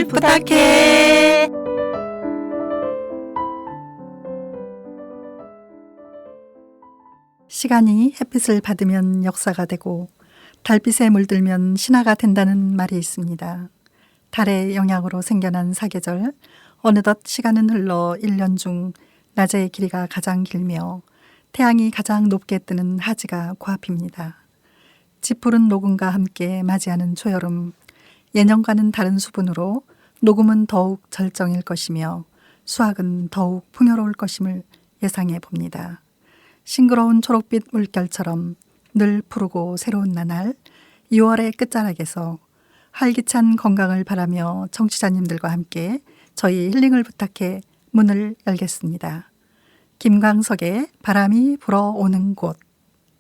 힐링을 부탁해. 시간이 햇빛을 받으면 역사가 되고 달빛에 물들면 신화가 된다는 말이 있습니다. 달의 영향으로 생겨난 사계절, 어느덧 시간은 흘러 1년 중 낮의 길이가 가장 길며 태양이 가장 높게 뜨는 하지가 코앞입니다. 짙푸른 녹음과 함께 맞이하는 초여름, 예년과는 다른 수분으로 녹음은 더욱 절정일 것이며 수확은 더욱 풍요로울 것임을 예상해 봅니다. 싱그러운 초록빛 물결처럼 늘 푸르고 새로운 나날 2월의 끝자락에서 활기찬 건강을 바라며 청취자님들과 함께 저희 힐링을 부탁해 문을 열겠습니다. 김광석의 바람이 불어오는 곳.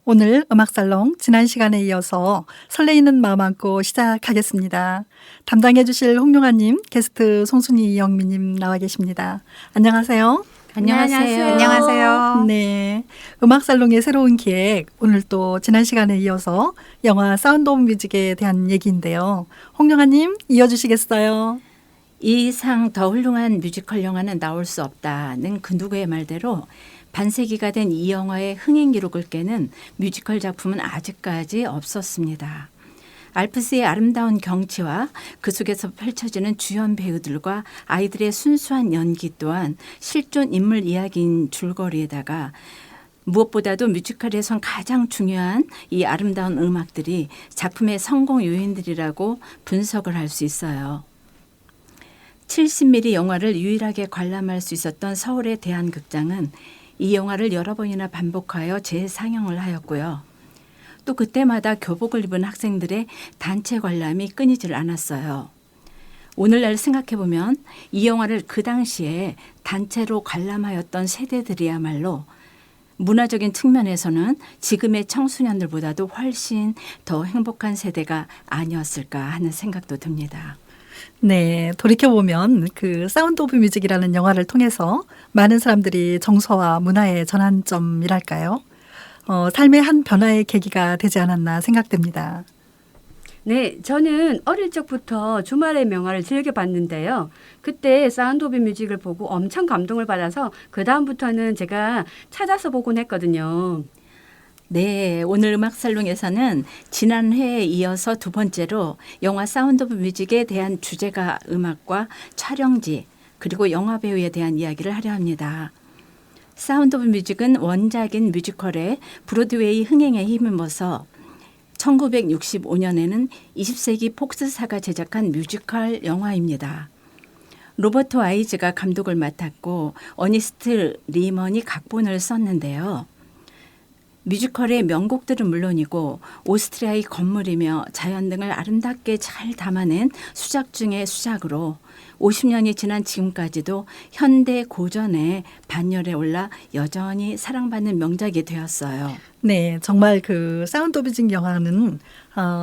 오늘 음악살롱 지난 시간에 이어서 설레이는 마음 안고 시작하겠습니다. 담당해 주실 홍룡아님, 게스트 송순이 이영미님 나와 계십니다. 안녕하세요. 안녕하세요. 안녕하세요. 네, 음악살롱의 새로운 기획, 오늘 또 지난 시간에 이어서 영화 사운드 오브 뮤직에 대한 얘기인데요. 홍룡아님 이어주시겠어요? 이 이상 더 훌륭한 뮤지컬 영화는 나올 수 없다는 그 누구의 말대로 반세기가 된 이 영화의 흥행 기록을 깨는 뮤지컬 작품은 아직까지 없었습니다. 알프스의 아름다운 경치와 그 속에서 펼쳐지는 주연 배우들과 아이들의 순수한 연기 또한 실존 인물 이야기인 줄거리에다가 무엇보다도 뮤지컬에선 가장 중요한 이 아름다운 음악들이 작품의 성공 요인들이라고 분석을 할 수 있어요. 70mm 영화를 유일하게 관람할 수 있었던 서울의 대한극장은 이 영화를 여러 번이나 반복하여 재상영을 하였고요. 또 그때마다 교복을 입은 학생들의 단체 관람이 끊이질 않았어요. 오늘날 생각해보면 이 영화를 그 당시에 단체로 관람하였던 세대들이야말로 문화적인 측면에서는 지금의 청소년들보다도 훨씬 더 행복한 세대가 아니었을까 하는 생각도 듭니다. 네, 돌이켜보면 그 사운드 오브 뮤직이라는 영화를 통해서 많은 사람들이 정서와 문화의 전환점이랄까요? 삶의 한 변화의 계기가 되지 않았나 생각됩니다. 네, 저는 어릴 적부터 주말의 명화를 즐겨봤는데요. 그때 사운드 오브 뮤직을 보고 엄청 감동을 받아서 그 다음부터는 제가 찾아서 보곤 했거든요. 네, 오늘 음악살롱에서는 지난 회에 이어서 두 번째로 영화 사운드 오브 뮤직에 대한 주제가 음악과 촬영지 그리고 영화 배우에 대한 이야기를 하려 합니다. 사운드 오브 뮤직은 원작인 뮤지컬의 브로드웨이 흥행에 힘입어서 1965년에는 20세기 폭스사가 제작한 뮤지컬 영화입니다. 로버트 와이즈가 감독을 맡았고 어니스트 리먼이 각본을 썼는데요. 뮤지컬의 명곡들은 물론이고 오스트리아의 건물이며 자연 등을 아름답게 잘 담아낸 수작 중의 수작으로 50년이 지난 지금까지도 현대 고전의 반열에 올라 여전히 사랑받는 명작이 되었어요. 네, 정말 그 사운드 오브 뮤직 영화는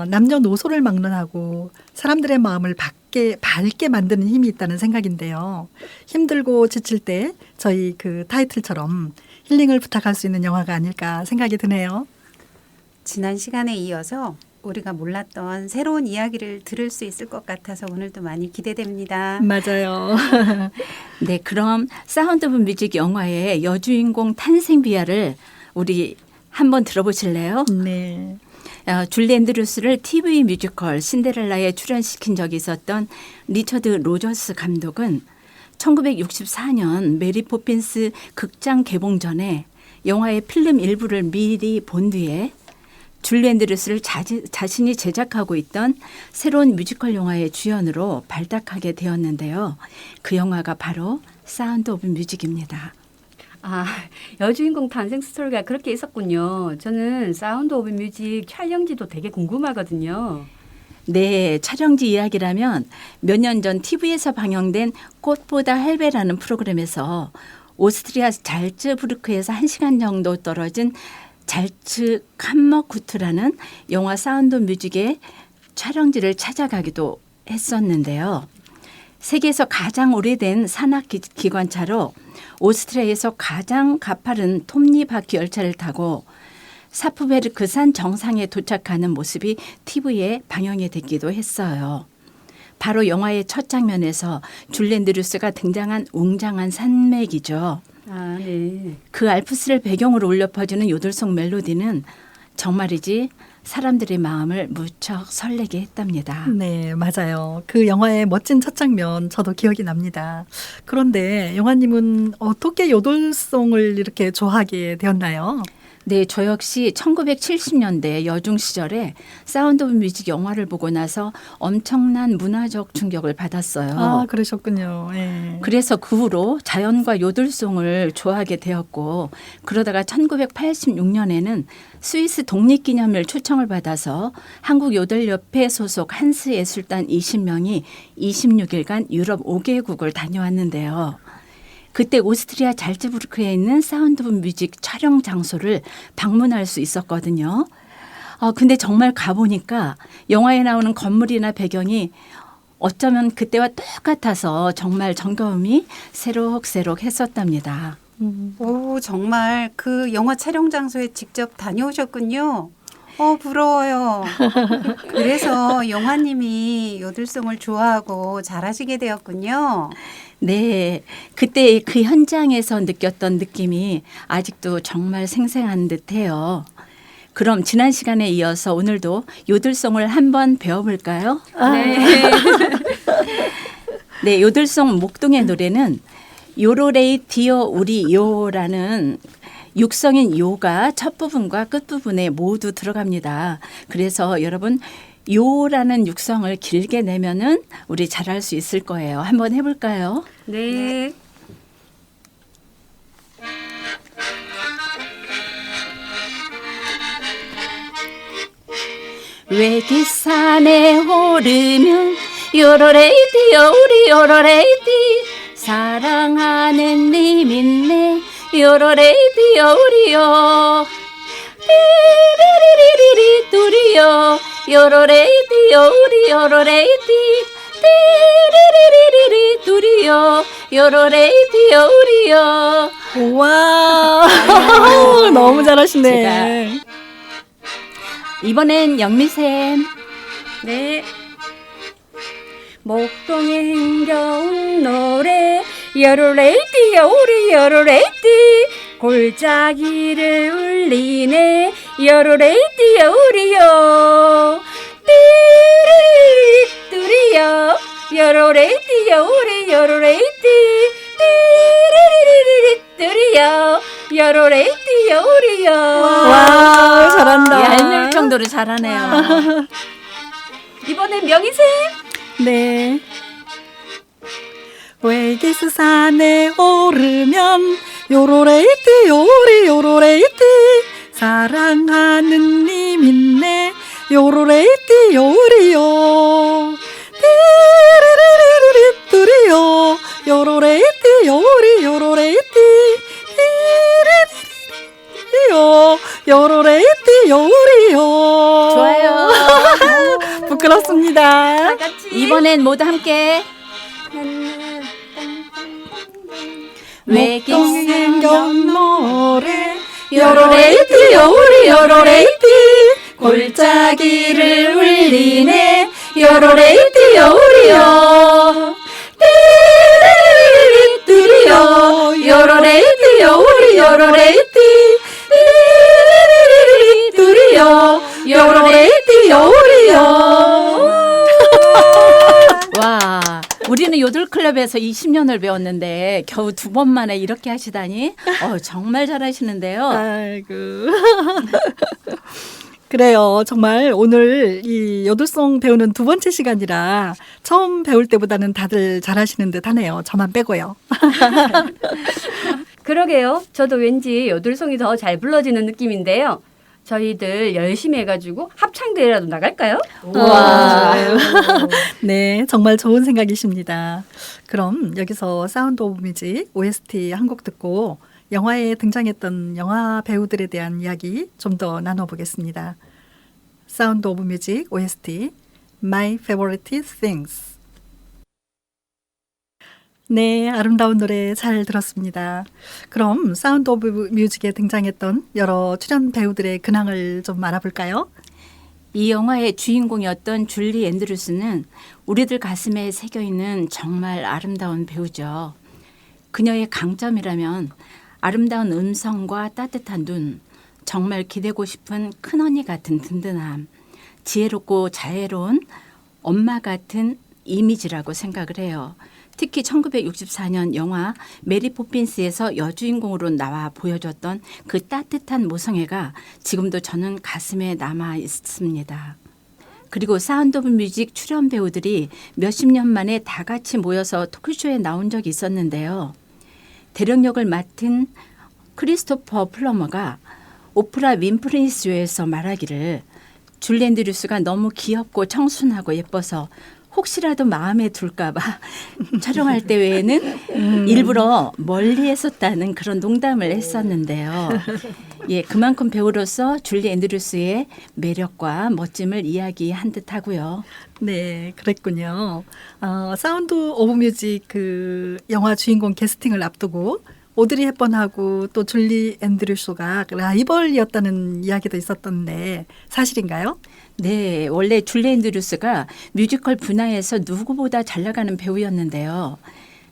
남녀노소를 막론하고 사람들의 마음을 밝게 만드는 힘이 있다는 생각인데요. 힘들고 지칠 때 저희 그 타이틀처럼 힐링을 부탁할 수 있는 영화가 아닐까 생각이 드네요. 지난 시간에 이어서 우리가 몰랐던 새로운 이야기를 들을 수 있을 것 같아서 오늘도 많이 기대됩니다. 맞아요. 네, 그럼 사운드 오브 뮤직 영화의 여주인공 탄생 비하를 우리 한번 들어보실래요? 네. 줄리 앤드루스를 TV 뮤지컬 신데렐라에 출연시킨 적이 있었던 리처드 로저스 감독은 1964년 메리 포핀스 극장 개봉 전에 영화의 필름 일부를 미리 본 뒤에 줄리 앤드루스를 자신이 제작하고 있던 새로운 뮤지컬 영화의 주연으로 발탁하게 되었는데요. 그 영화가 바로 사운드 오브 뮤직입니다. 아, 여주인공 탄생 스토리가 그렇게 있었군요. 저는 사운드 오브 뮤직 촬영지도 되게 궁금하거든요. 네, 촬영지 이야기라면 몇 년 전 TV에서 방영된 꽃보다 헬베라는 프로그램에서 오스트리아 잘츠부르크에서 1시간 정도 떨어진 잘츠캄머구트라는 영화 사운드 뮤직의 촬영지를 찾아가기도 했었는데요. 세계에서 가장 오래된 산악기관차로 오스트리아에서 가장 가파른 톱니바퀴 열차를 타고 사프베르크 산 정상에 도착하는 모습이 TV에 방영이 됐기도 했어요. 바로 영화의 첫 장면에서 줄리엔 드류스가 등장한 웅장한 산맥이죠. 아, 네. 그 알프스를 배경으로 울려 퍼지는 요들송 멜로디는 정말이지 사람들의 마음을 무척 설레게 했답니다. 네, 맞아요. 그 영화의 멋진 첫 장면 저도 기억이 납니다. 그런데 영화님은 어떻게 요돌송을 이렇게 좋아하게 되었나요? 네, 저 역시 1970년대 여중 시절에 사운드 오브 뮤직 영화를 보고 나서 엄청난 문화적 충격을 받았어요. 아, 그러셨군요. 예. 그래서 그 후로 자연과 요들송을 좋아하게 되었고 그러다가 1986년에는 스위스 독립기념일 초청을 받아서 한국요들협회 소속 한스예술단 20명이 26일간 유럽 5개국을 다녀왔는데요. 그때 오스트리아 잘츠부르크에 있는 사운드 오브 뮤직 촬영 장소를 방문할 수 있었거든요. 근데 정말 가보니까 영화에 나오는 건물이나 배경이 어쩌면 그때와 똑같아서 정말 정겨움이 새록새록 했었답니다. 오, 정말 그 영화 촬영 장소에 직접 다녀오셨군요. 부러워요. 그래서 영화님이 요들송을 좋아하고 잘하시게 되었군요. 네, 그때 그 현장에서 느꼈던 느낌이 아직도 정말 생생한 듯해요. 그럼 지난 시간에 이어서 오늘도 요들송을 한번 배워볼까요? 네. 네, 요들송 목동의 노래는 요로레이 디어 우리 요라는 육성인 요가 첫 부분과 끝 부분에 모두 들어갑니다. 그래서 여러분 요라는 육성을 길게 내면은 우리 잘할 수 있을 거예요. 한번 해볼까요? 네. 외기산에 오르면 요로레이디요 우리 요로레이디 사랑하는 님 있네 요로레이디요 우리요 띠리리리리 뚜리요 요로레이디요 우리 요로레이디 띠리리리리 뚜리요 요로레이디요 우리요. 와, 너무 잘하시네. 이번엔 영미쌤. 네. 목동에 흥겨운 노래 여로레이디요 우리 여로레이디 골짜기를 울리네 여로레이디요 우리요 띠리리리 뚜리요 여로레이디요 우리 여로레이디 띠리리리 뚜리요 여로레이디요 우리요. 와, 잘한다. 얄밀 정도로 잘하네요. 이번엔 명희쌤. 네. 외기스 산에 오르면 요로레이티 요리 요로레이티 사랑하는 님 있네 요로레이티 요리요 띠리리리리 뚜리요 요로레이티 요리 요로레이티 띠리리리요 요로레이티 요리요. 좋아요. 부끄럽습니다. 같이. 이번엔 모두 함께 외긴 노래 요로레이티 요리 요로레이티 골짜기를 울리네 요로레이티 요리요 띠리리리 뚜리요 요로레이티 요리 요로레이티 띠리리리 뚜리요 요로레이티 요리요. 와, 우리는 요들클럽에서 20년을 배웠는데 겨우 2번 만에 이렇게 하시다니 정말 잘하시는데요. 아이고. 그래요. 정말 오늘 이 요들송 배우는 2번째 시간이라 처음 배울 때보다는 다들 잘하시는 듯 하네요. 저만 빼고요. 그러게요. 저도 왠지 요들송이 더 잘 불러지는 느낌인데요. 저희들 열심히 해가지고 합창대회라도 나갈까요? 와. 네, 정말 좋은 생각이십니다. 그럼 여기서 사운드 오브 뮤직 OST 한 곡 듣고 영화에 등장했던 영화 배우들에 대한 이야기 좀 더 나눠보겠습니다. 사운드 오브 뮤직 OST My Favorite Things. 네, 아름다운 노래 잘 들었습니다. 그럼 사운드 오브 뮤직에 등장했던 여러 출연 배우들의 근황을 좀 알아볼까요? 이 영화의 주인공이었던 줄리 앤드루스는 우리들 가슴에 새겨있는 정말 아름다운 배우죠. 그녀의 강점이라면 아름다운 음성과 따뜻한 눈, 정말 기대고 싶은 큰언니 같은 든든함, 지혜롭고 자애로운 엄마 같은 이미지라고 생각을 해요. 특히 1964년 영화 메리 포핀스에서 여주인공으로 나와 보여줬던 그 따뜻한 모성애가 지금도 저는 가슴에 남아 있습니다. 그리고 사운드 오브 뮤직 출연 배우들이 몇십 년 만에 다 같이 모여서 토크쇼에 나온 적이 있었는데요. 대령역을 맡은 크리스토퍼 플러머가 오프라 윈프리 쇼에서 말하기를 줄리 앤드루스가 너무 귀엽고 청순하고 예뻐서 혹시라도 마음에 둘까 봐 촬영할 때 외에는 일부러 멀리 했었다는 그런 농담을 했었는데요. 예, 그만큼 배우로서 줄리 앤드루스의 매력과 멋짐을 이야기한 듯하고요. 네, 그랬군요. 사운드 오브 뮤직 그 영화 주인공 캐스팅을 앞두고 오드리 헵번하고 또 줄리 앤드루스가 라이벌이었다는 이야기도 있었던데 사실인가요? 네, 원래 줄리 앤드루스가 뮤지컬 분야에서 누구보다 잘 나가는 배우였는데요.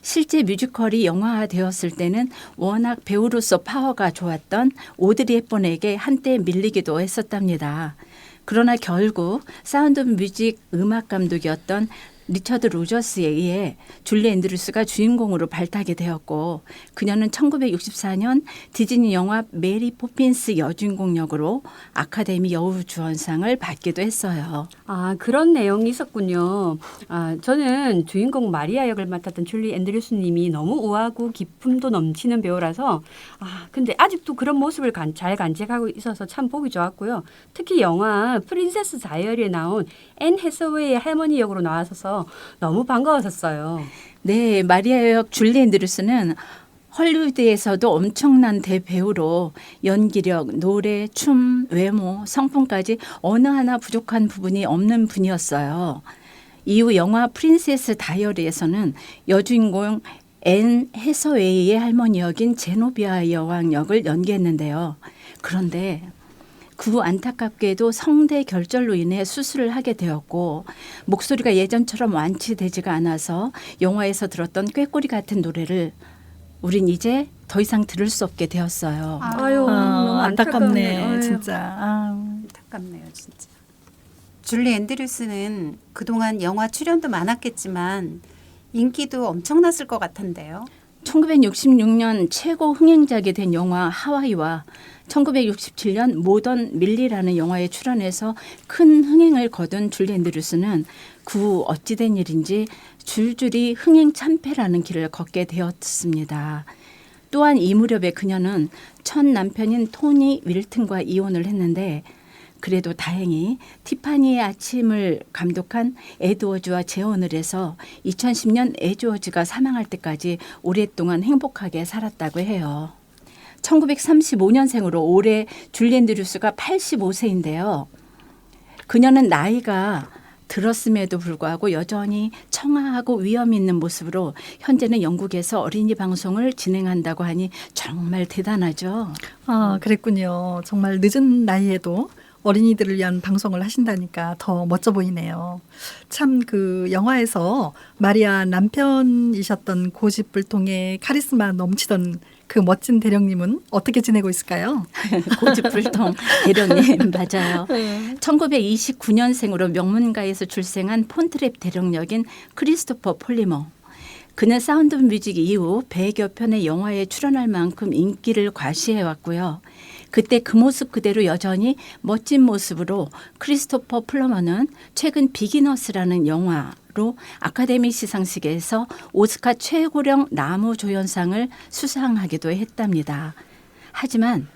실제 뮤지컬이 영화화되었을 때는 워낙 배우로서 파워가 좋았던 오드리 헵번에게 한때 밀리기도 했었답니다. 그러나 결국 사운드 오브 뮤직 음악 감독이었던 리처드 로저스에 의해 줄리 앤드루스가 주인공으로 발탁이 되었고 그녀는 1964년 디즈니 영화 메리 포핀스 여주인공 역으로 아카데미 여우주연상을 받기도 했어요. 아, 그런 내용이 있었군요. 저는 주인공 마리아 역을 맡았던 줄리 앤드루스 님이 너무 우아하고 기품도 넘치는 배우라서 근데 아직도 그런 모습을 잘 간직하고 있어서 참 보기 좋았고요. 특히 영화 프린세스 다이어리에 나온 앤 해서웨이의 할머니 역으로 나와서 너무 반가웠었어요. 네, 마리아 역 줄리 앤드루스는 헐리우드에서도 엄청난 대배우로 연기력, 노래, 춤, 외모, 성품까지 어느 하나 부족한 부분이 없는 분이었어요. 이후 영화 프린세스 다이어리에서는 여주인공 앤 해서웨이의 할머니 역인 제노비아 여왕 역을 연기했는데요. 그런데 그 후 안타깝게도 성대 결절로 인해 수술을 하게 되었고 목소리가 예전처럼 완치되지가 않아서 영화에서 들었던 꾀꼬리 같은 노래를 우린 이제 더 이상 들을 수 없게 되었어요. 아유, 너무 안타깝네, 안타깝네요. 진짜. 안타깝네요, 진짜. 줄리 앤드루스는 그동안 영화 출연도 많았겠지만 인기도 엄청났을 것 같은데요. 1966년 최고 흥행작이 된 영화 하와이와 1967년 모던 밀리라는 영화에 출연해서 큰 흥행을 거둔 줄리 앤드루스는 그 후 어찌된 일인지 줄줄이 흥행 참패라는 길을 걷게 되었습니다. 또한 이 무렵에 그녀는 첫 남편인 토니 윌튼과 이혼을 했는데 그래도 다행히 티파니의 아침을 감독한 에드워즈와 재혼을 해서 2010년 에드워즈가 사망할 때까지 오랫동안 행복하게 살았다고 해요. 1935년생으로 올해 줄리 앤드루스가 85세인데요. 그녀는 나이가 들었음에도 불구하고 여전히 청아하고 위험 있는 모습으로 현재는 영국에서 어린이 방송을 진행한다고 하니 정말 대단하죠. 그랬군요. 정말 늦은 나이에도 어린이들을 위한 방송을 하신다니까 더 멋져 보이네요. 참 그 영화에서 마리아 남편이셨던 고집불통의 카리스마 넘치던 그 멋진 대령님은 어떻게 지내고 있을까요? 고집불통 대령님 맞아요. 1929년생으로 명문가에서 출생한 폰트랩 대령역인 크리스토퍼 폴리머. 그는 사운드 오브 뮤직 이후 100여 편의 영화에 출연할 만큼 인기를 과시해왔고요. 그때 그 모습 그대로 여전히 멋진 모습으로 크리스토퍼 플러머는 최근 비기너스라는 영화로 아카데미 시상식에서 오스카 최고령 남우조연상을 수상하기도 했답니다. 하지만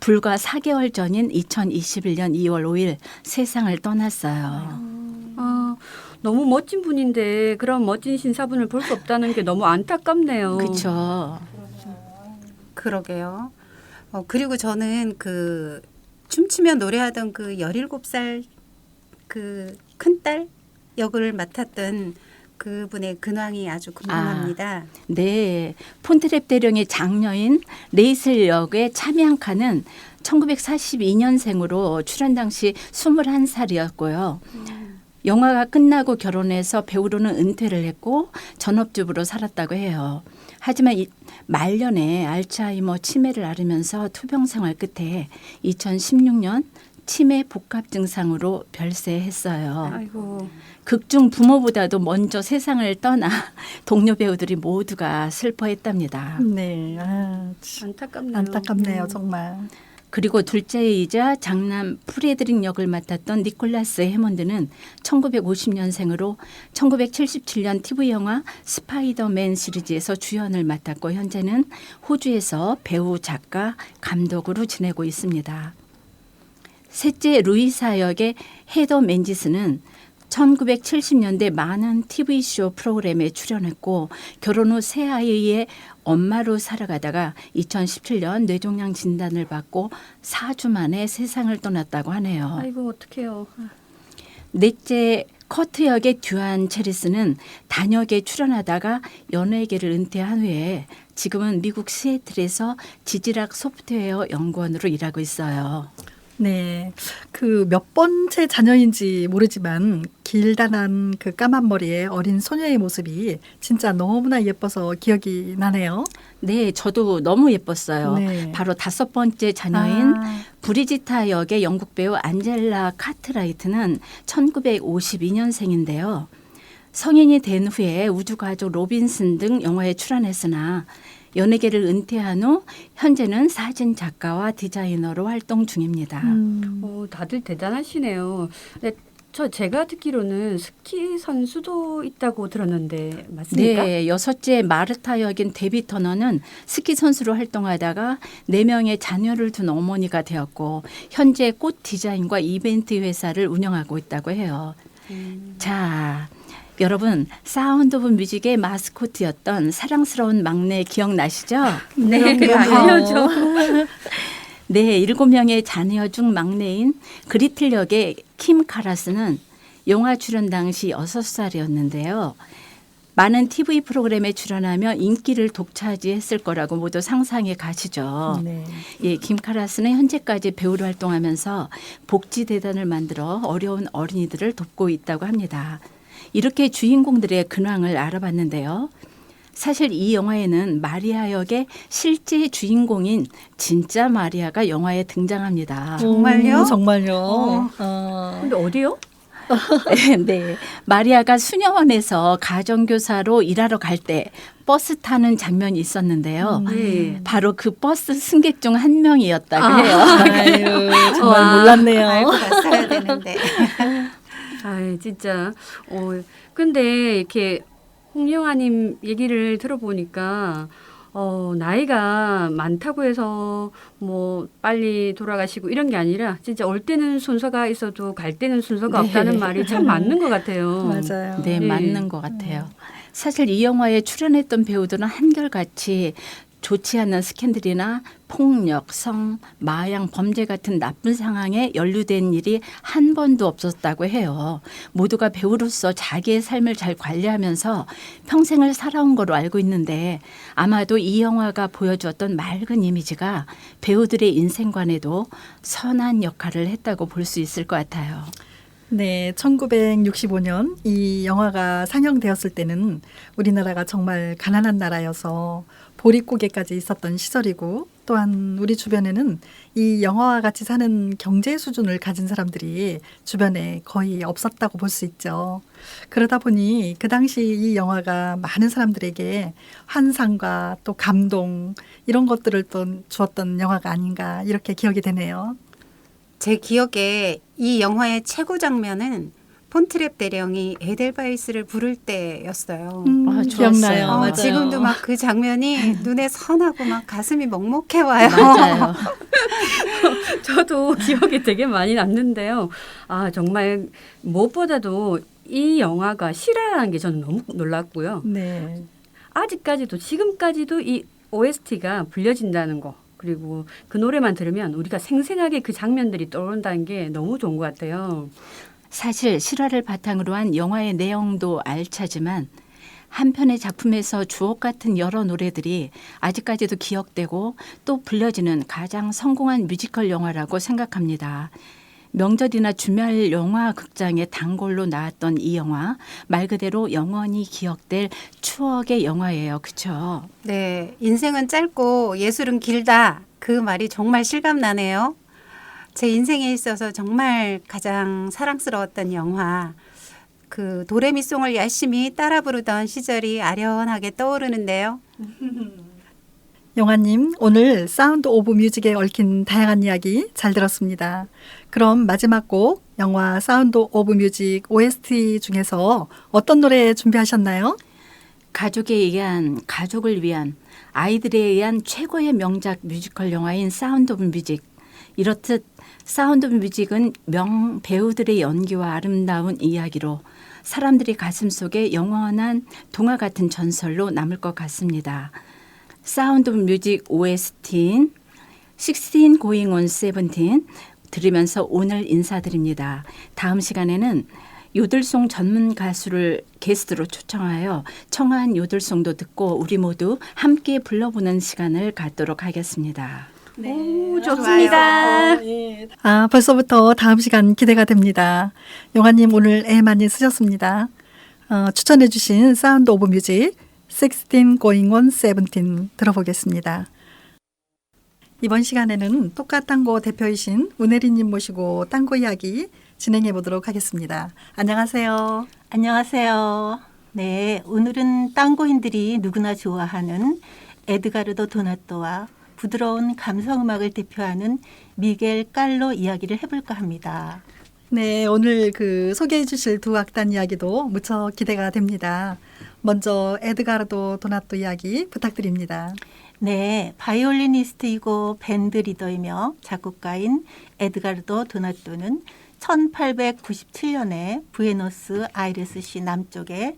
불과 4개월 전인 2021년 2월 5일 세상을 떠났어요. 너무 멋진 분인데 그런 멋진 신사분을 볼 수 없다는 게 너무 안타깝네요. 그렇죠. 그러게요. 그리고 저는 그 춤추며 노래하던 그 17살 그 큰딸 역을 맡았던 그분의 근황이 아주 궁금합니다. 네, 폰트랩 대령의 장녀인 레이슬 역의 차미앙 칸은 1942년생으로 출연 당시 21살이었고요. 영화가 끝나고 결혼해서 배우로는 은퇴를 했고 전업주부로 살았다고 해요. 하지만 말년에 알츠하이머 치매를 앓으면서 투병 생활 끝에 2016년 치매 복합 증상으로 별세했어요. 아이고. 극중 부모보다도 먼저 세상을 떠나 동료 배우들이 모두가 슬퍼했답니다. 네, 참 안타깝네요. 안타깝네요, 정말. 그리고 둘째이자 장남 프레드릭 역을 맡았던 니콜라스 해몬드는 1950년생으로 1977년 TV 영화 스파이더맨 시리즈에서 주연을 맡았고 현재는 호주에서 배우, 작가, 감독으로 지내고 있습니다. 셋째 루이사 역의 헤더 맨지스는 1970년대 많은 TV쇼 프로그램에 출연했고 결혼 후 새 아이의 엄마로 살아가다가 2017년 뇌종양 진단을 받고 4주 만에 세상을 떠났다고 하네요. 아이고 어떡해요. 넷째 커트 역의 듀안 체리스는 단역에 출연하다가 연예계를 은퇴한 후에 지금은 미국 시애틀에서 지질학 소프트웨어 연구원으로 일하고 있어요. 네, 그 몇 번째 자녀인지 모르지만 길다란 그 까만 머리의 어린 소녀의 모습이 진짜 너무나 예뻐서 기억이 나네요. 네, 저도 너무 예뻤어요. 네. 바로 5번째 자녀인 아, 브리지타 역의 영국 배우 안젤라 카트라이트는 1952년생인데요. 성인이 된 후에 우주가족 로빈슨 등 영화에 출연했으나 연예계를 은퇴한 후 현재는 사진 작가와 디자이너로 활동 중입니다. 다들 대단하시네요. 근데 제가 듣기로는 스키 선수도 있다고 들었는데 맞습니까? 네, 여섯째 마르타 역인 데비 터너는 스키 선수로 활동하다가 4명의 자녀를 둔 어머니가 되었고 현재 꽃 디자인과 이벤트 회사를 운영하고 있다고 해요. 자, 여러분 사운드 오브 뮤직의 마스코트였던 사랑스러운 막내 기억나시죠? 네, 그럼요. 알려줘. 네, 7명의 자녀 중 막내인 그리틀 역의 킴 카라스는 영화 출연 당시 6살이었는데요. 많은 TV 프로그램에 출연하며 인기를 독차지했을 거라고 모두 상상해 가시죠. 네. 예, 김 카라스는 현재까지 배우로 활동하면서 복지대단을 만들어 어려운 어린이들을 돕고 있다고 합니다. 이렇게 주인공들의 근황을 알아봤는데요. 사실 이 영화에는 마리아 역의 실제 주인공인 진짜 마리아가 영화에 등장합니다. 정말요? 정말요? 근데 어디요? 네, 마리아가 수녀원에서 가정교사로 일하러 갈 때 버스 타는 장면이 있었는데요. 네. 바로 그 버스 승객 중 한 명이었다고 해요. 아유, 정말 와. 몰랐네요. 알고 갔어야 되는데. 아, 진짜. 근데 이렇게 홍영아님 얘기를 들어보니까 나이가 많다고 해서 뭐 빨리 돌아가시고 이런 게 아니라 진짜 올 때는 순서가 있어도 갈 때는 순서가 네. 없다는 말이 참 맞는 것 같아요. 맞아요. 네, 네. 맞는 것 같아요. 사실 이 영화에 출연했던 배우들은 한결같이 좋지 않은 스캔들이나 폭력, 성, 마약, 범죄 같은 나쁜 상황에 연루된 일이 한 번도 없었다고 해요. 모두가 배우로서 자기의 삶을 잘 관리하면서 평생을 살아온 거로 알고 있는데 아마도 이 영화가 보여주었던 맑은 이미지가 배우들의 인생관에도 선한 역할을 했다고 볼 수 있을 것 같아요. 네, 1965년 이 영화가 상영되었을 때는 우리나라가 정말 가난한 나라여서 보릿고개까지 있었던 시절이고 또한 우리 주변에는 이 영화와 같이 사는 경제 수준을 가진 사람들이 주변에 거의 없었다고 볼 수 있죠. 그러다 보니 그 당시 이 영화가 많은 사람들에게 환상과 또 감동 이런 것들을 또 주었던 영화가 아닌가 이렇게 기억이 되네요. 제 기억에 이 영화의 최고 장면은 폰트랩 대령이 에델바이스를 부를 때였어요. 아, 기억나요. 좋았어요. 맞아요. 지금도 막 그 장면이 눈에 선하고 막 가슴이 먹먹해 와요. 맞아요. 저도 기억이 되게 많이 남는데요. 아, 정말 무엇보다도 이 영화가 실화라는 게 저는 너무 놀랐고요. 네. 아직까지도 지금까지도 이 OST가 불려진다는 거 그리고 그 노래만 들으면 우리가 생생하게 그 장면들이 떠오른다는 게 너무 좋은 것 같아요. 사실 실화를 바탕으로 한 영화의 내용도 알차지만 한편의 작품에서 주옥 같은 여러 노래들이 아직까지도 기억되고 또 불려지는 가장 성공한 뮤지컬 영화라고 생각합니다. 명절이나 주말 영화 극장에 단골로 나왔던 이 영화, 말 그대로 영원히 기억될 추억의 영화예요. 그렇죠? 네, 인생은 짧고 예술은 길다. 그 말이 정말 실감나네요. 제 인생에 있어서 정말 가장 사랑스러웠던 영화, 그 도레미송을 열심히 따라 부르던 시절이 아련하게 떠오르는데요. 영화님, 오늘 사운드 오브 뮤직에 얽힌 다양한 이야기 잘 들었습니다. 그럼 마지막 곡 영화 사운드 오브 뮤직 OST 중에서 어떤 노래 준비하셨나요? 가족에 의한, 가족을 위한, 아이들에 의한 최고의 명작 뮤지컬 영화인 사운드 오브 뮤직. 이렇듯 사운드 오브 뮤직은 명 배우들의 연기와 아름다운 이야기로 사람들이 가슴 속에 영원한 동화 같은 전설로 남을 것 같습니다. 사운드 오브 뮤직 OST인 16 Going on 17 들으면서 오늘 인사드립니다. 다음 시간에는 요들송 전문 가수를 게스트로 초청하여 청아한 요들송도 듣고 우리 모두 함께 불러보는 시간을 갖도록 하겠습니다. 오, 좋습니다. 아, 벌써부터 다음 시간 기대가 됩니다. 영화님 오늘 애 많이 쓰셨습니다. 추천해 주신 사운드 오브 뮤직 16 Going on 17 들어보겠습니다. 이번 시간에는 똑같tango 대표이신 운혜리님 모시고 딴고 이야기 진행해 보도록 하겠습니다. 안녕하세요. 안녕하세요. 네, 오늘은 땅고인들이 누구나 좋아하는 에드가르도 도나토와 부드러운 감성음악을 대표하는 미겔 깔로 이야기를 해볼까 합니다. 네, 오늘 그 소개해 주실 두 악단 이야기도 무척 기대가 됩니다. 먼저 에드가르도 도나토 이야기 부탁드립니다. 네, 바이올리니스트이고 밴드 리더이며 작곡가인 에드가르도 도나토는 1897년에 부에노스 아이레스시 남쪽의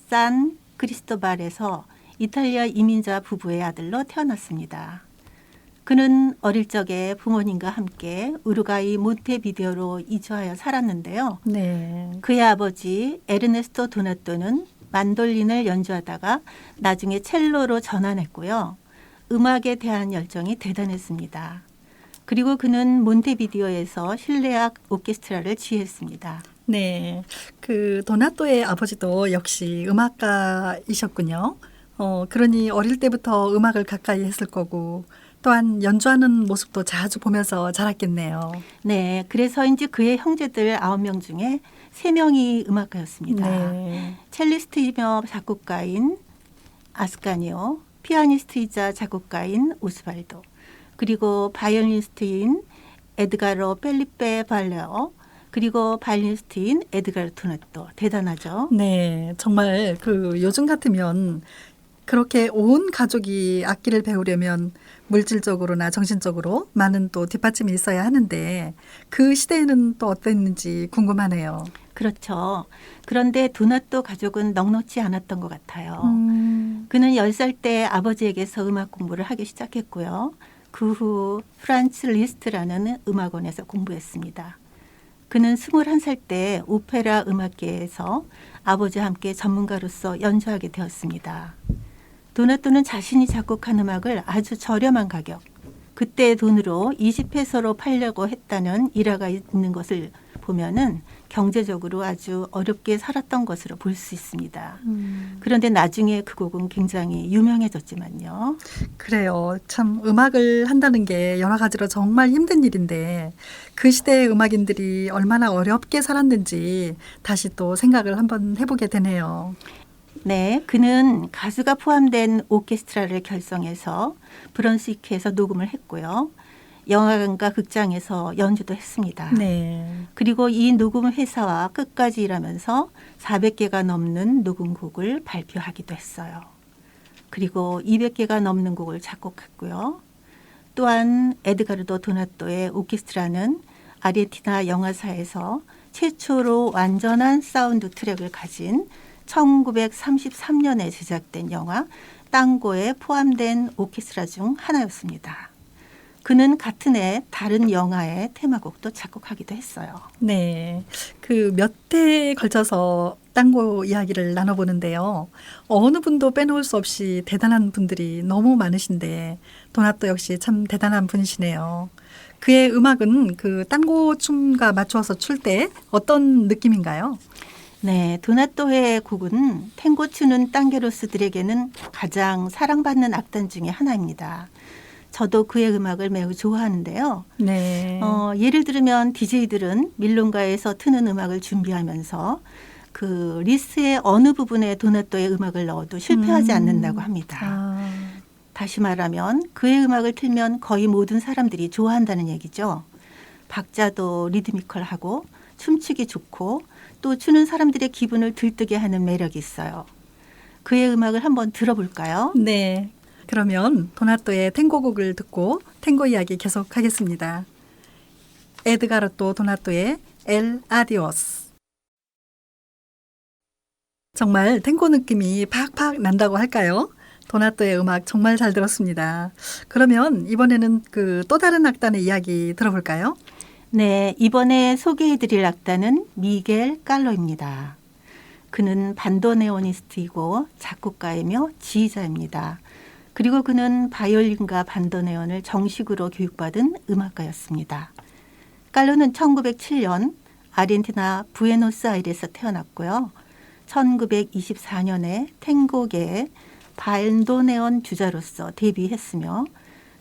산 크리스토발에서 이탈리아 이민자 부부의 아들로 태어났습니다. 그는 어릴 적에 부모님과 함께 우루과이 몬테비데오로 이주하여 살았는데요. 네. 그의 아버지 에르네스토 도나토는 만돌린을 연주하다가 나중에 첼로로 전환했고요. 음악에 대한 열정이 대단했습니다. 그리고 그는 몬테비데오에서 실내악 오케스트라를 지휘했습니다. 네. 그 도나토의 아버지도 역시 음악가이셨군요. 그러니 어릴 때부터 음악을 가까이 했을 거고 또한 연주하는 모습도 자주 보면서 자랐겠네요. 네, 그래서인지 그의 형제들 9명 중에 3명이 음악가였습니다. 네. 첼리스트이며 작곡가인 아스카니오, 피아니스트이자 작곡가인 오스발도, 그리고 바이올리니스트인 에드가로 펠리페 발레어, 그리고 바이올리니스트인 에드가르 토나토. 대단하죠? 네, 정말 그 요즘 같으면 그렇게 온 가족이 악기를 배우려면 물질적으로나 정신적으로 많은 또 뒷받침이 있어야 하는데 그 시대에는 또 어땠는지 궁금하네요. 그렇죠. 그런데 도나토 가족은 넉넉지 않았던 것 같아요. 음. 그는 10살 때 아버지에게서 음악 공부를 하기 시작했고요. 그 후 프란츠 리스트라는 음악원에서 공부했습니다. 그는 21살 때 오페라 음악계에서 아버지와 함께 전문가로서 연주하게 되었습니다. 도나토는 자신이 작곡한 음악을 아주 저렴한 가격, 그때의 돈으로 20페소로 팔려고 했다는 일화가 있는 것을 보면은 경제적으로 아주 어렵게 살았던 것으로 볼 수 있습니다. 그런데 나중에 그 곡은 굉장히 유명해졌지만요. 그래요. 참 음악을 한다는 게 여러 가지로 정말 힘든 일인데 그 시대의 음악인들이 얼마나 어렵게 살았는지 다시 또 생각을 한번 해보게 되네요. 네, 그는 가수가 포함된 오케스트라를 결성해서 브런스위크에서 녹음을 했고요. 영화관과 극장에서 연주도 했습니다. 네. 그리고 이 녹음 회사와 끝까지 일하면서 400개가 넘는 녹음곡을 발표하기도 했어요. 그리고 200개가 넘는 곡을 작곡했고요. 또한 에드가르도 도나토의 오케스트라는 아르헨티나 영화사에서 최초로 완전한 사운드 트랙을 가진 1933년에 제작된 영화 땅고에 포함된 오케스트라 중 하나였습니다. 그는 같은 해 다른 영화의 테마곡도 작곡하기도 했어요. 네. 그 몇 회에 걸쳐서 tango 이야기를 나눠보는데요. 어느 분도 빼놓을 수 없이 대단한 분들이 너무 많으신데 도나토 역시 참 대단한 분이시네요. 그의 음악은 그 tango 춤과 맞추어서 출 때 어떤 느낌인가요? 네, 도나토의 곡은 탱고 추는 땅게로스들에게는 가장 사랑받는 악단 중에 하나입니다. 저도 그의 음악을 매우 좋아하는데요. 네. 예를 들면 DJ들은 밀론가에서 트는 음악을 준비하면서 그 리스트의 어느 부분에 도나토의 음악을 넣어도 실패하지 않는다고 합니다. 아, 다시 말하면 그의 음악을 틀면 거의 모든 사람들이 좋아한다는 얘기죠. 박자도 리드미컬하고 춤추기 좋고 또 추는 사람들의 기분을 들뜨게 하는 매력이 있어요. 그의 음악을 한번 들어볼까요? 네. 그러면 도나토의 탱고곡을 듣고 탱고 이야기 계속하겠습니다. 에드가르토 도나토의 엘 아디오스. 정말 탱고 느낌이 팍팍 난다고 할까요? 도나토의 음악 정말 잘 들었습니다. 그러면 이번에는 그 또 다른 악단의 이야기 들어볼까요? 네, 이번에 소개해드릴 악단은 미겔 깔로입니다. 그는 반도네오니스트이고 작곡가이며 지휘자입니다. 그리고 그는 바이올린과 반도네온을 정식으로 교육받은 음악가였습니다. 깔로는 1907년 아르헨티나 부에노스아이레스에서 태어났고요. 1924년에 탱고계의 반도네온 주자로서 데뷔했으며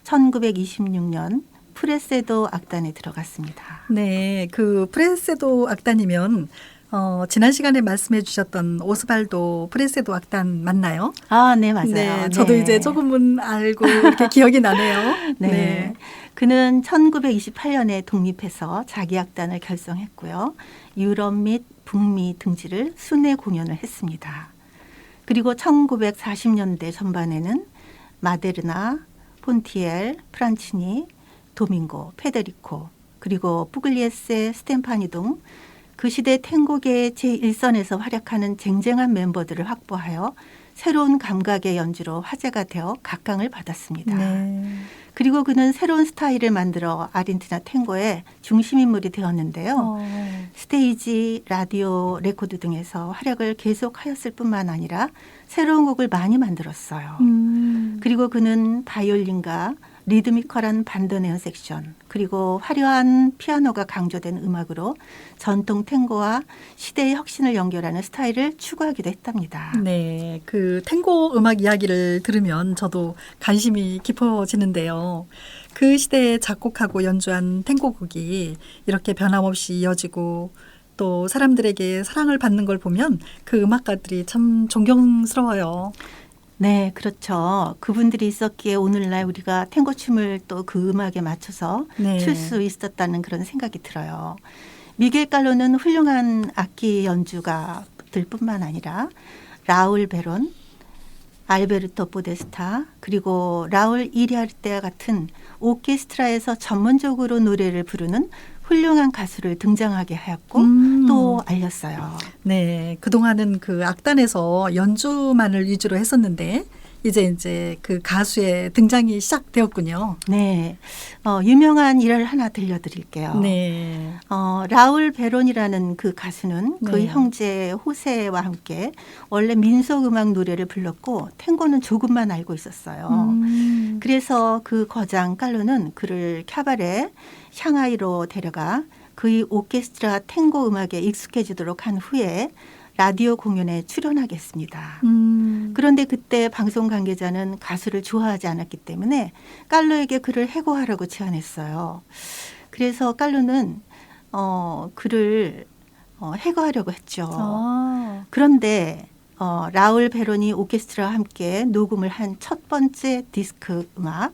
1926년 프레세도 악단에 들어갔습니다. 네, 그 프레세도 악단이면 지난 시간에 말씀해 주셨던 오스발도 프레세도 악단 맞나요? 아, 네, 맞아요. 네, 저도 네. 이제 조금은 알고 이렇게 기억이 나네요. 네. 그는 1928년에 독립해서 자기 악단을 결성했고요. 유럽 및 북미 등지를 순회 공연을 했습니다. 그리고 1940년대 전반에는 마데르나, 폰티엘, 프란치니, 도밍고, 페데리코, 그리고 푸글리에세, 스템파니 등 그 시대 탱고계의 제1선에서 활약하는 쟁쟁한 멤버들을 확보하여 새로운 감각의 연주로 화제가 되어 각광을 받았습니다. 네. 그리고 그는 새로운 스타일을 만들어 아르헨티나 탱고의 중심 인물이 되었는데요. 스테이지, 라디오, 레코드 등에서 활약을 계속하였을 뿐만 아니라 새로운 곡을 많이 만들었어요. 그리고 그는 바이올린과 리드미컬한 반도네온 섹션 그리고 화려한 피아노가 강조된 음악으로 전통 탱고와 시대의 혁신을 연결하는 스타일을 추구하기도 했답니다. 네, 그 탱고 음악 이야기를 들으면 저도 관심이 깊어지는데요. 그 시대에 작곡하고 연주한 탱고곡이 이렇게 변함없이 이어지고 또 사람들에게 사랑을 받는 걸 보면 그 음악가들이 참 존경스러워요. 네, 그렇죠. 그분들이 있었기에 오늘날 우리가 탱고 춤을 또 그 음악에 맞춰서 네. 출 수 있었다는 그런 생각이 들어요. 미겔 깔로는 훌륭한 악기 연주가들 뿐만 아니라 라울 베론, 알베르토 포데스타 그리고 라울 이리아르테와 같은 오케스트라에서 전문적으로 노래를 부르는 훌륭한 가수를 등장하게 하였고 또 알렸어요. 네, 그동안은 그 악단에서 연주만을 위주로 했었는데 이제 그 가수의 등장이 시작되었군요. 네, 유명한 일을 하나 들려드릴게요. 네. 라울 베론이라는 그 가수는 네. 그 형제 호세와 함께 원래 민속 음악 노래를 불렀고 탱고는 조금만 알고 있었어요. 그래서 그 거장 깔로는 그를 캬바레 샹하이로 데려가 그의 오케스트라 탱고 음악에 익숙해지도록 한 후에 라디오 공연에 출연하게 했습니다. 그런데 그때 방송 관계자는 가수를 좋아하지 않았기 때문에 깔로에게 그를 해고하라고 제안했어요. 그래서 깔로는 그를 해고하려고 했죠. 그런데 라울 베로니 오케스트라와 함께 녹음을 한 첫 번째 디스크 음악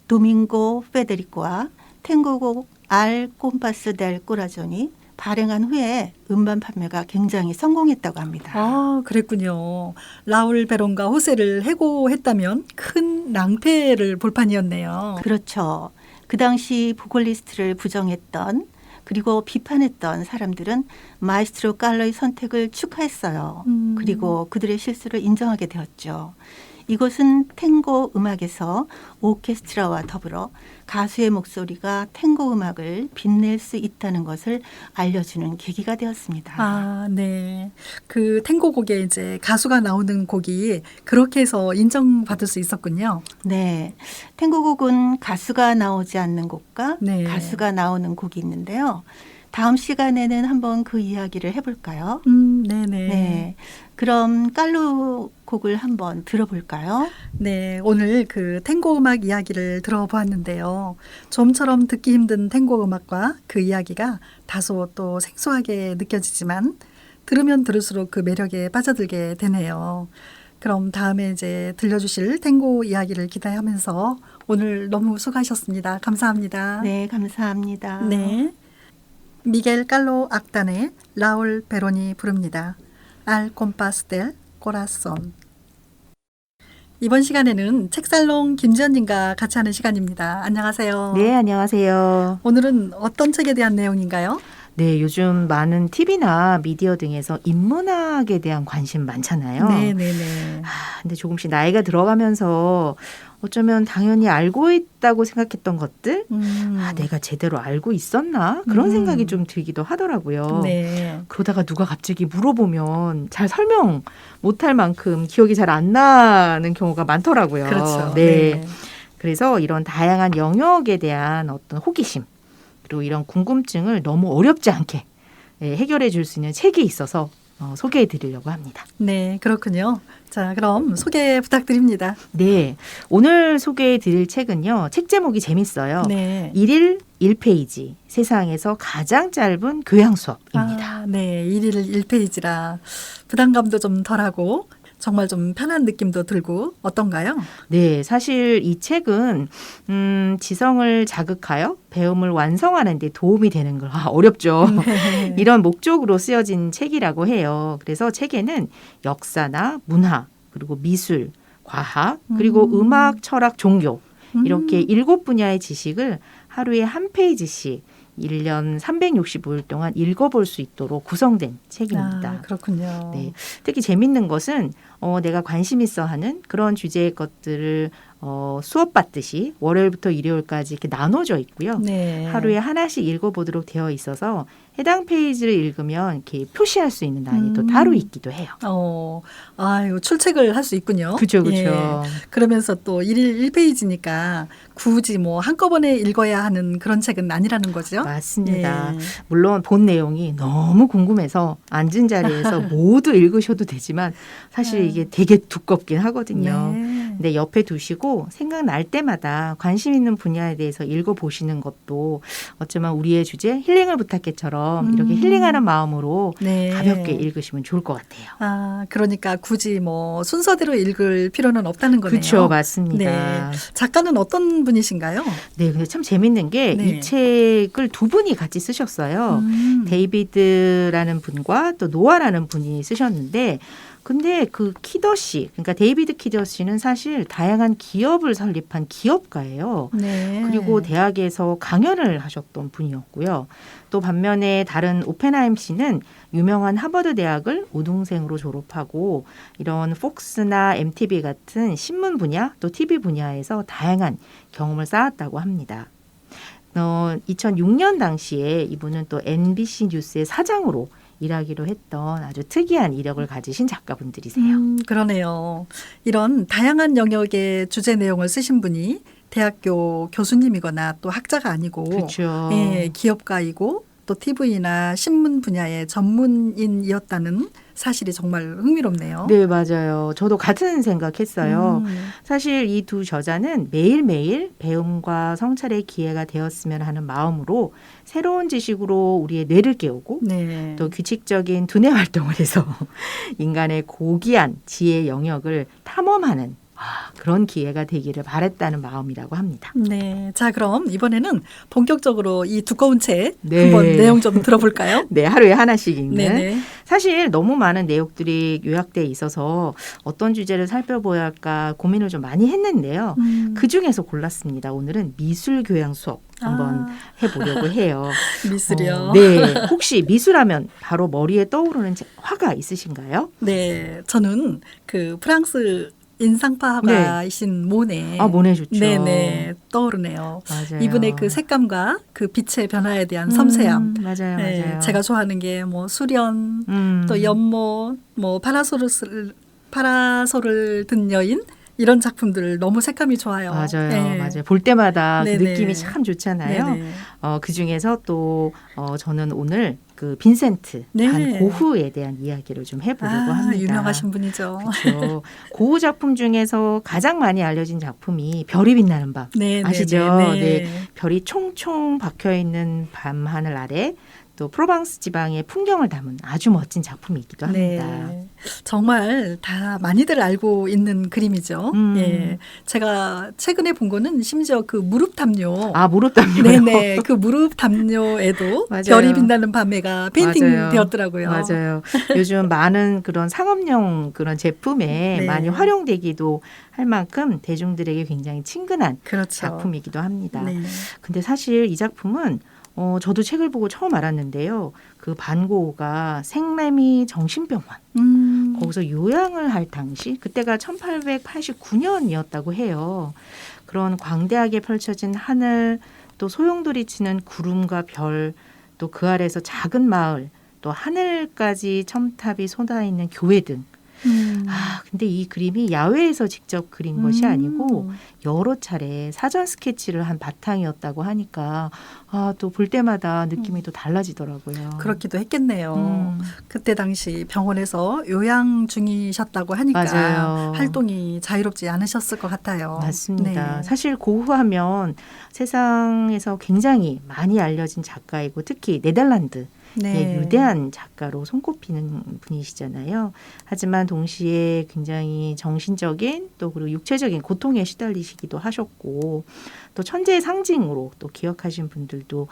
도밍고 페데리코와 탱고곡 알 콤파스 델 꼬라존이 발행한 후에 음반 판매가 굉장히 성공했다고 합니다. 아, 그랬군요. 라울 베론과 호세를 해고했다면 큰 낭패를 볼 판이었네요. 그렇죠. 그 당시 보컬리스트를 부정했던 그리고 비판했던 사람들은 마에스트로 깔로의 선택을 축하했어요. 그리고 그들의 실수를 인정하게 되었죠. 이것은 탱고 음악에서 오케스트라와 더불어 가수의 목소리가 탱고 음악을 빛낼 수 있다는 것을 알려주는 계기가 되었습니다. 아, 네. 그 탱고곡에 이제 가수가 나오는 곡이 그렇게 해서 인정받을 수 있었군요. 네. 탱고곡은 가수가 나오지 않는 곡과 네. 가수가 나오는 곡이 있는데요. 다음 시간에는 한번 그 이야기를 해볼까요? 네네. 네. 그럼 깔로 곡을 한번 들어볼까요? 네, 오늘 그 탱고 음악 이야기를 들어보았는데요. 좀처럼 듣기 힘든 탱고 음악과 그 이야기가 다소 또 생소하게 느껴지지만 들으면 들을수록 그 매력에 빠져들게 되네요. 그럼 다음에 이제 들려주실 탱고 이야기를 기대하면서 오늘 너무 수고하셨습니다. 감사합니다. 네, 감사합니다. 네. 미겔 깔로 악단의 라울 베론이 부릅니다. Al compás del corazón. 이번 시간에는 책살롱 김지연님과 같이 하는 시간입니다. 안녕하세요. 네, 안녕하세요. 오늘은 어떤 책에 대한 내용인가요? 네, 요즘 많은 TV나 미디어 등에서 인문학에 대한 관심 많잖아요. 네네네. 근데 조금씩 나이가 들어가면서 어쩌면 당연히 알고 있다고 생각했던 것들, 내가 제대로 알고 있었나? 그런 생각이 좀 들기도 하더라고요. 네. 그러다가 누가 갑자기 물어보면 잘 설명 못할 만큼 기억이 잘 안 나는 경우가 많더라고요. 그렇죠. 네. 그래서 이런 다양한 영역에 대한 어떤 호기심, 그리고 이런 궁금증을 너무 어렵지 않게 해결해 줄 수 있는 책이 있어서 소개해 드리려고 합니다. 네, 그렇군요. 자, 그럼 소개 부탁드립니다. 네, 오늘 소개해 드릴 책은요. 책 제목이 재밌어요. 네. 1일 1페이지, 세상에서 가장 짧은 교양 수업입니다. 아, 네, 1일 1페이지라 부담감도 좀 덜하고 정말 좀 편한 느낌도 들고 어떤가요? 네, 사실 이 책은 지성을 자극하여 배움을 완성하는 데 도움이 되는 걸 어렵죠. 네. 이런 목적으로 쓰여진 책이라고 해요. 그래서 책에는 역사나 문화, 그리고 미술, 과학, 그리고 음악, 철학, 종교 이렇게 7분야의 지식을 하루에 한 페이지씩 1년 365일 동안 읽어볼 수 있도록 구성된 책입니다. 아, 그렇군요. 네, 특히 재밌는 것은 내가 관심 있어 하는 그런 주제의 것들을 수업 받듯이 월요일부터 일요일까지 이렇게 나눠져 있고요. 네. 하루에 하나씩 읽어보도록 되어 있어서 해당 페이지를 읽으면 이렇게 표시할 수 있는 난이 또 따로 있기도 해요. 아유, 출첵을 할 수 있군요. 그죠. 예. 그러면서 또 1일 1페이지니까 굳이 뭐 한꺼번에 읽어야 하는 그런 책은 아니라는 거죠. 맞습니다. 예. 물론 본 내용이 너무 궁금해서 앉은 자리에서 모두 읽으셔도 되지만 사실 이게 되게 두껍긴 하거든요. 네. 근데 옆에 두시고 생각날 때마다 관심 있는 분야에 대해서 읽어보시는 것도 어쩌면 우리의 주제 힐링을 부탁해처럼 이렇게 힐링하는 마음으로 네. 가볍게 읽으시면 좋을 것 같아요. 아, 그러니까 굳이 뭐 순서대로 읽을 필요는 없다는 거네요. 그렇죠. 맞습니다. 네. 작가는 어떤 분이신가요? 네, 근데 참 재밌는 게 이 네. 책을 두 분이 같이 쓰셨어요. 데이비드라는 분과 또 노아라는 분이 쓰셨는데 근데 그 키더시, 그러니까 데이비드 키더시는 사실 다양한 기업을 설립한 기업가예요. 네. 그리고 대학에서 강연을 하셨던 분이었고요. 또 반면에 다른 오펜하임 씨는 유명한 하버드 대학을 우등생으로 졸업하고 이런 폭스나 MTV 같은 신문 분야 또 TV 분야에서 다양한 경험을 쌓았다고 합니다. 2006년 당시에 이분은 또 NBC 뉴스의 사장으로 일하기로 했던 아주 특이한 이력을 가지신 작가분들이세요. 그러네요. 이런 다양한 영역의 주제 내용을 쓰신 분이 대학교 교수님이거나 또 학자가 아니고 그렇죠. 예, 기업가이고 또 TV나 신문 분야의 전문인이었다는 사실이 정말 흥미롭네요. 네, 맞아요. 저도 같은 생각했어요. 사실 이 두 저자는 매일매일 배움과 성찰의 기회가 되었으면 하는 마음으로 새로운 지식으로 우리의 뇌를 깨우고 네. 또 규칙적인 두뇌 활동을 해서 인간의 고귀한 지혜 영역을 탐험하는 그런 기회가 되기를 바랬다는 마음이라고 합니다. 네. 자, 그럼 이번에는 본격적으로 이 두꺼운 책 네. 한번 내용 좀 들어볼까요? 네, 하루에 하나씩 읽는. 네네. 사실 너무 많은 내용들이 요약돼 있어서 어떤 주제를 살펴봐야 할까 고민을 좀 많이 했는데요. 그중에서 골랐습니다. 오늘은 미술 교양 수업 한번 해보려고 해요. 미술이요. 네, 혹시 미술하면 바로 머리에 떠오르는 화가 있으신가요? 네, 저는 그 프랑스의 인상파가이신 모네. 아, 모네 좋죠. 네네 떠오르네요. 맞아요. 이분의 그 색감과 그 빛의 변화에 대한 섬세함. 맞아요, 네, 맞아요. 제가 좋아하는 게 뭐 수련, 또 연못, 뭐 파라솔을 든 여인 이런 작품들 너무 색감이 좋아요. 맞아요, 네. 맞아요. 볼 때마다 그 네네. 느낌이 참 좋잖아요. 네네. 그 중에서 또 저는 오늘 그 빈센트 네. 반 고흐에 대한 이야기를 좀 해보려고 합니다. 유명하신 분이죠. 그렇죠. 고흐 작품 중에서 가장 많이 알려진 작품이 별이 빛나는 밤. 네, 아시죠? 네, 네. 네. 별이 총총 박혀 있는 밤 하늘 아래 또 프로방스 지방의 풍경을 담은 아주 멋진 작품이기도 합니다. 네. 정말 다 많이들 알고 있는 그림이죠. 예. 제가 최근에 본 거는 심지어 그 무릎 담요. 아, 무릎 담요. 네네. 그 무릎 담요에도 맞아요. 별이 빛나는 밤에가 페인팅 맞아요. 되었더라고요. 맞아요. 요즘 많은 그런 상업용 그런 제품에 네. 많이 활용되기도 할 만큼 대중들에게 굉장히 친근한 그렇죠. 작품이기도 합니다. 네. 근데 사실 이 작품은 저도 책을 보고 처음 알았는데요. 그 반고흐가 생래미 정신병원 거기서 요양을 할 당시 그때가 1889년이었다고 해요. 그런 광대하게 펼쳐진 하늘 또 소용돌이 치는 구름과 별 또 그 아래서 작은 마을 또 하늘까지 첨탑이 쏟아있는 교회 등 근데 이 그림이 야외에서 직접 그린 것이 아니고 여러 차례 사전 스케치를 한 바탕이었다고 하니까 또 볼 때마다 느낌이 또 달라지더라고요. 그렇기도 했겠네요. 음. 그때 당시 병원에서 요양 중이셨다고 하니까 맞아요. 활동이 자유롭지 않으셨을 것 같아요. 맞습니다. 네. 사실 고흐하면 세상에서 굉장히 많이 알려진 작가이고 특히 네덜란드 네. 위대한 작가로 손꼽히는 분이시잖아요. 하지만 동시에 굉장히 정신적인 또 그리고 육체적인 고통에 시달리시기도 하셨고 또 천재의 상징으로 또 기억하신 분들도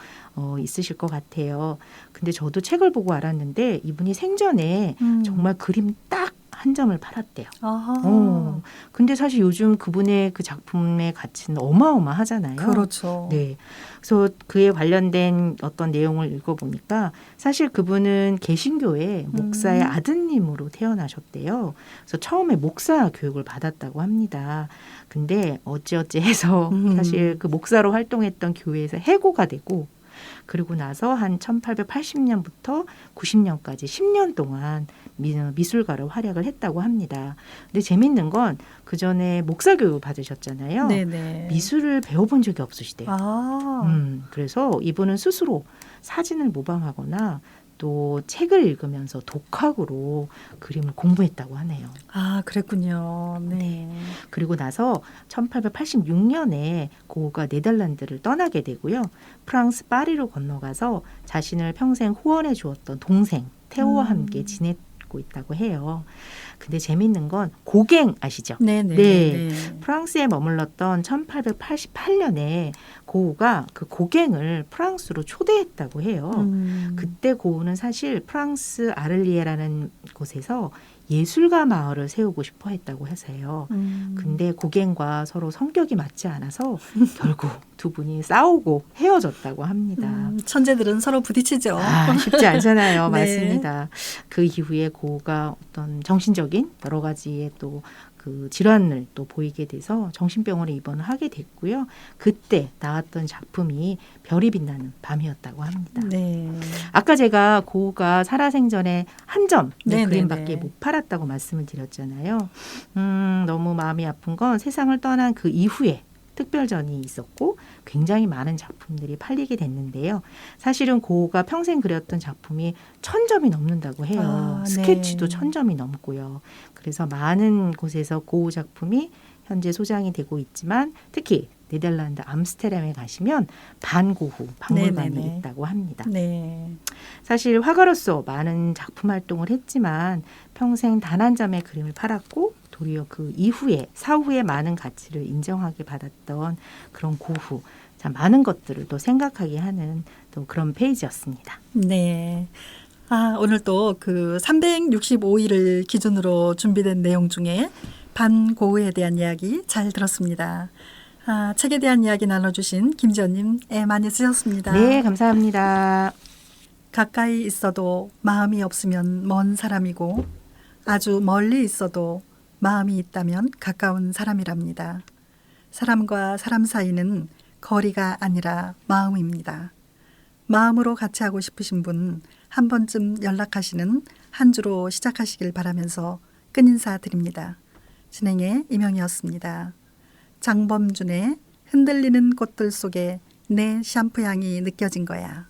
있으실 것 같아요. 근데 저도 책을 보고 알았는데 이분이 생전에 정말 그림 딱 한 점을 팔았대요. 아하. 근데 사실 요즘 그분의 그 작품의 가치는 어마어마하잖아요. 그렇죠. 네. 그래서 그에 관련된 어떤 내용을 읽어보니까 사실 그분은 개신교의 목사의 아드님으로 태어나셨대요. 그래서 처음에 목사 교육을 받았다고 합니다. 근데 어찌어찌 해서 사실 그 목사로 활동했던 교회에서 해고가 되고 그리고 나서 한 1880년부터 90년까지 10년 동안 미술가로 활약을 했다고 합니다. 근데 재밌는 건 그 전에 목사 교육을 받으셨잖아요. 네네. 미술을 배워본 적이 없으시대요. 그래서 이분은 스스로 사진을 모방하거나 또 책을 읽으면서 독학으로 그림을 공부했다고 하네요. 아, 그랬군요. 네. 그리고 나서 1886년에 고흐가 네덜란드를 떠나게 되고요. 프랑스 파리로 건너가서 자신을 평생 후원해 주었던 동생 테오와 함께 지내고 있다고 해요. 근데 재밌는 건 고갱 아시죠? 네네. 네. 프랑스에 머물렀던 1888년에 고흐가 그 고갱을 프랑스로 초대했다고 해요. 그때 고흐는 사실 프랑스 아를리에라는 곳에서 예술가 마을을 세우고 싶어 했다고 해서요. 근데 고갱과 서로 성격이 맞지 않아서 결국 두 분이 싸우고 헤어졌다고 합니다. 천재들은 서로 부딪히죠. 쉽지 않잖아요. 네. 맞습니다. 그 이후에 고흐가 어떤 정신적인 여러 가지의 또 그 질환을 또 보이게 돼서 정신병원에 입원을 하게 됐고요. 그때 나왔던 작품이 별이 빛나는 밤이었다고 합니다. 네. 아까 제가 고흐가 살아생전에 한 점 네네네. 그림밖에 못 팔았다고 말씀을 드렸잖아요. 너무 마음이 아픈 건 세상을 떠난 그 이후에 특별전이 있었고 굉장히 많은 작품들이 팔리게 됐는데요. 사실은 고흐가 평생 그렸던 작품이 1000점이 넘는다고 해요. 아, 스케치도 네. 1000점이 넘고요. 그래서 많은 곳에서 고흐 작품이 현재 소장이 되고 있지만 특히 네덜란드 암스테르담에 가시면 반고흐 박물관이 네네네. 있다고 합니다. 네. 사실 화가로서 많은 작품 활동을 했지만 평생 단 한 점의 그림을 팔았고 도리어 그 이후에 사후에 많은 가치를 인정하게 받았던 그런 고흐 참 많은 것들을 또 생각하게 하는 또 그런 페이지였습니다. 네. 오늘 또 그 365일을 기준으로 준비된 내용 중에 반고흐에 대한 이야기 잘 들었습니다. 책에 대한 이야기 나눠주신 김지연님 많이 쓰셨습니다. 네, 감사합니다. 가까이 있어도 마음이 없으면 먼 사람이고 아주 멀리 있어도 마음이 있다면 가까운 사람이랍니다. 사람과 사람 사이는 거리가 아니라 마음입니다. 마음으로 같이 하고 싶으신 분 한 번쯤 연락하시는 한 주로 시작하시길 바라면서 끝인사 드립니다. 진행의 이명희였습니다. 장범준의 흔들리는 꽃들 속에 내 샴푸 향이 느껴진 거야.